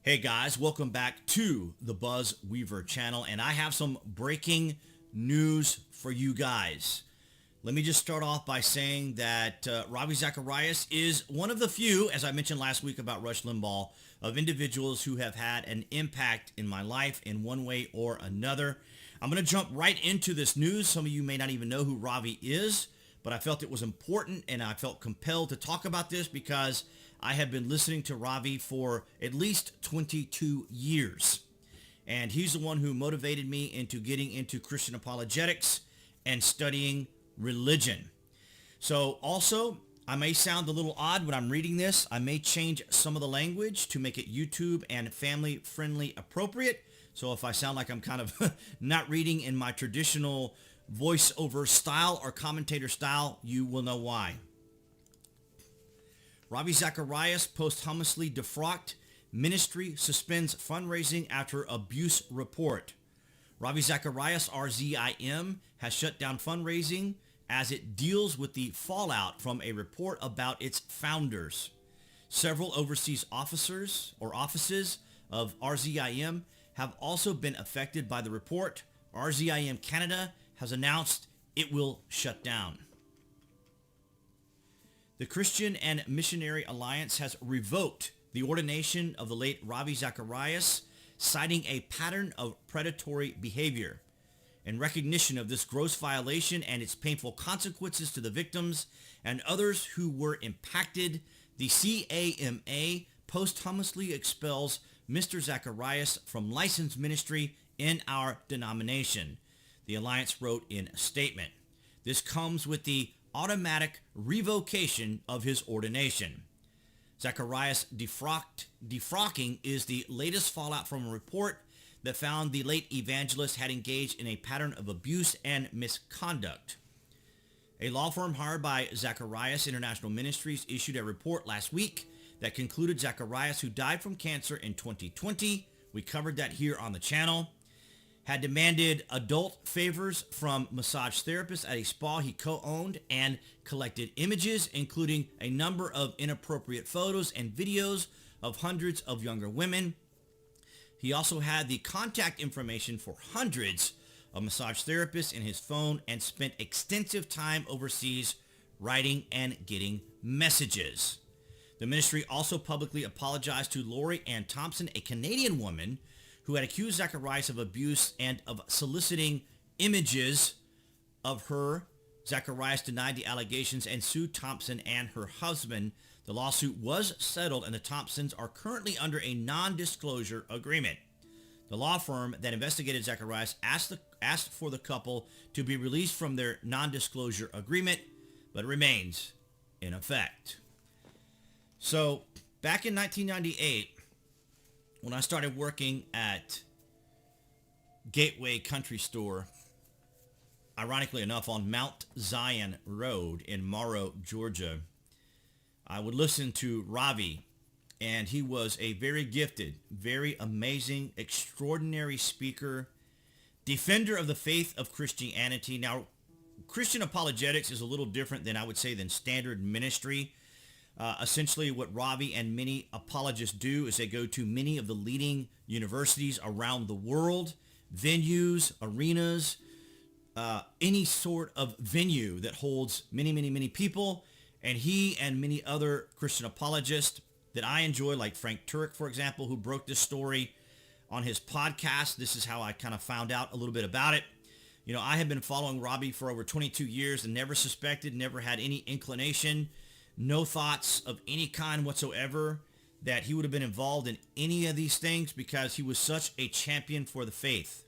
Hey guys, welcome back to the Buzz Weaver channel, and I have some breaking news for you guys. Let me just start off by saying that Ravi Zacharias is one of the few, as I mentioned last week about Rush Limbaugh, of individuals who have had an impact in my life in one way or another. I'm going to jump right into this news. Some of you may not even know who Ravi is, but I felt it was important and I felt compelled to talk about this because I have been listening to Ravi for at least 22 years. And he's the one who motivated me into getting into Christian apologetics and studying religion. So also, I may sound a little odd when I'm reading this. I may change some of the language to make it YouTube and family friendly appropriate. So if I sound like I'm kind of not reading in my traditional voiceover style or commentator style, you will know why. Ravi Zacharias posthumously defrocked. Ministry suspends fundraising after abuse report. Ravi Zacharias, RZIM, has shut down fundraising as it deals with the fallout from a report about its founders. Several overseas offices of RZIM have also been affected by the report. RZIM Canada has announced it will shut down. The Christian and Missionary Alliance has revoked the ordination of the late Ravi Zacharias, citing a pattern of predatory behavior. In recognition of this gross violation and its painful consequences to the victims and others who were impacted, the CAMA posthumously expels Mr. Zacharias from licensed ministry in our denomination, the Alliance wrote in a statement. This comes with the automatic revocation of his ordination. Zacharias defrocking is the latest fallout from a report that found the late evangelist had engaged in a pattern of abuse and misconduct. A law firm hired by Zacharias International Ministries issued a report last week that concluded Zacharias, who died from cancer in 2020, we covered that here on the channel, had demanded adult favors from massage therapists at a spa he co-owned and collected images, including a number of inappropriate photos and videos of hundreds of younger women. He also had the contact information for hundreds of massage therapists in his phone and spent extensive time overseas writing and getting messages. The ministry also publicly apologized to Lori Ann Thompson, a Canadian woman who had accused Zacharias of abuse and of soliciting images of her. Zacharias denied the allegations and sued Thompson and her husband. The lawsuit was settled and the Thompsons are currently under a non-disclosure agreement. The law firm that investigated Zacharias asked for the couple to be released from their non-disclosure agreement, but it remains in effect. So, back in 1998, when I started working at Gateway Country Store, ironically enough, on Mount Zion Road in Morrow, Georgia, I would listen to Ravi, and he was a very gifted, very amazing, extraordinary speaker, defender of the faith of Christianity. Now, Christian apologetics is a little different than I would say than standard ministry. Essentially, what Ravi and many apologists do is they go to many of the leading universities around the world, venues, arenas, any sort of venue that holds many, many, many people. And he and many other Christian apologists that I enjoy, like Frank Turek, for example, who broke this story on his podcast. This is how I kind of found out a little bit about it. You know, I have been following Ravi for over 22 years and never suspected, never had any inclination, no thoughts of any kind whatsoever that he would have been involved in any of these things because he was such a champion for the faith.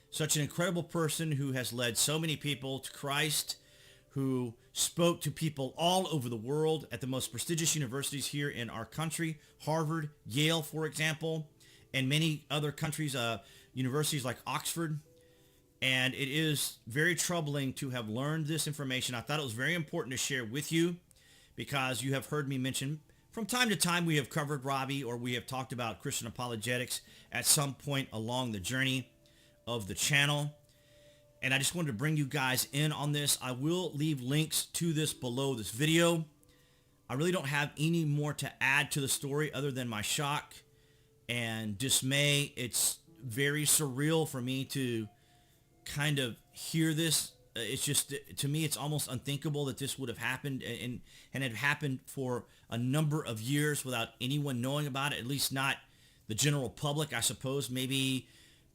Such an incredible person who has led so many people to Christ, who spoke to people all over the world at the most prestigious universities here in our country, Harvard, Yale, for example, and many other countries, universities like Oxford. And it is very troubling to have learned this information. I thought it was very important to share with you, because you have heard me mention from time to time we have covered Ravi or we have talked about Christian apologetics at some point along the journey of the channel. And I just wanted to bring you guys in on this. I will leave links to this below this video. I really don't have any more to add to the story other than my shock and dismay. It's very surreal for me to kind of hear this. It's just, to me, it's almost unthinkable that this would have happened, and it happened for a number of years without anyone knowing about it, at least not the general public. I suppose maybe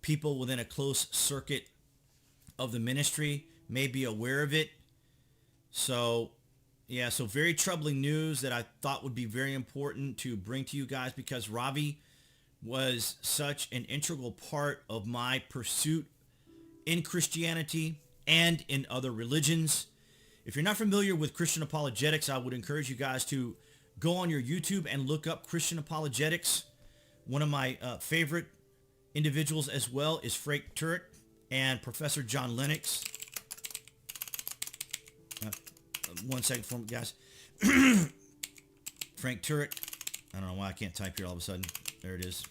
people within a close circuit of the ministry may be aware of it. So, yeah, so very troubling news that I thought would be very important to bring to you guys, because Ravi was such an integral part of my pursuit in Christianity and in other religions. If you're not familiar with Christian apologetics, I would encourage you guys to go on your YouTube and look up Christian apologetics. One of my favorite individuals as well is Frank Turek and Professor John Lennox. One second for me, guys. Frank Turek. I don't know why I can't type here all of a sudden. There it is.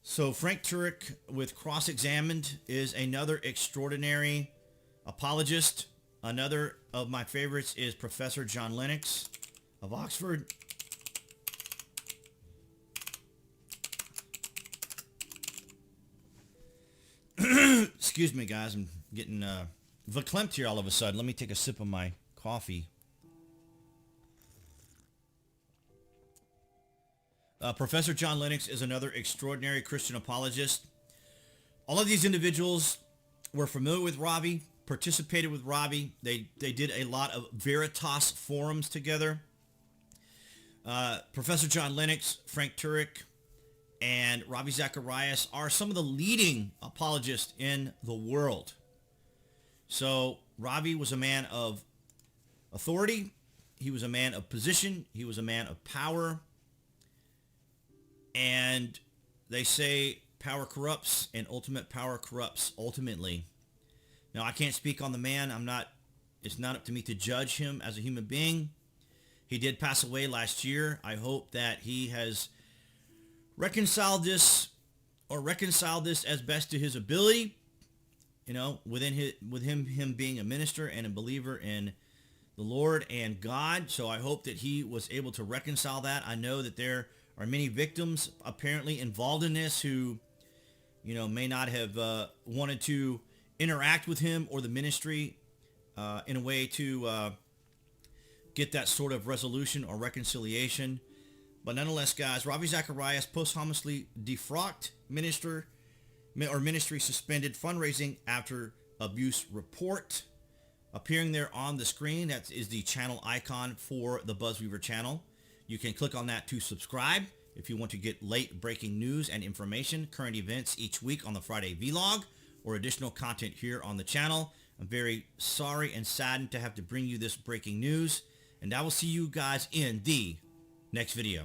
So Frank Turek with Cross-Examined is another extraordinary apologist. Another of my favorites is Professor John Lennox of Oxford. Excuse me, guys. I'm getting verklempt here all of a sudden. Let me take a sip of my coffee. Professor John Lennox is another extraordinary Christian apologist. All of these individuals were familiar with Ravi, participated with Ravi. They did a lot of Veritas forums together. Professor John Lennox, Frank Turek, and Ravi Zacharias are some of the leading apologists in the world. So Ravi was a man of authority. He was a man of position. He was a man of power. And they say power corrupts, and ultimate power corrupts ultimately. Now, I can't speak on the man. It's not up to me to judge him as a human being. He did pass away last year. I hope that he has reconciled this as best to his ability, with him being a minister and a believer in the Lord and God. So I hope that he was able to reconcile that. I know that there are many victims apparently involved in this who, may not have wanted to interact with him or the ministry in a way to get that sort of resolution or reconciliation. But nonetheless, guys, Ravi Zacharias posthumously defrocked ministry suspended fundraising after abuse report. Appearing there on the screen, that is the channel icon for the Buzzweaver channel. You can click on that to subscribe if you want to get late breaking news and information, current events each week on the Friday vlog, or additional content here on the channel. I'm very sorry and saddened to have to bring you this breaking news, and I will see you guys in the next video.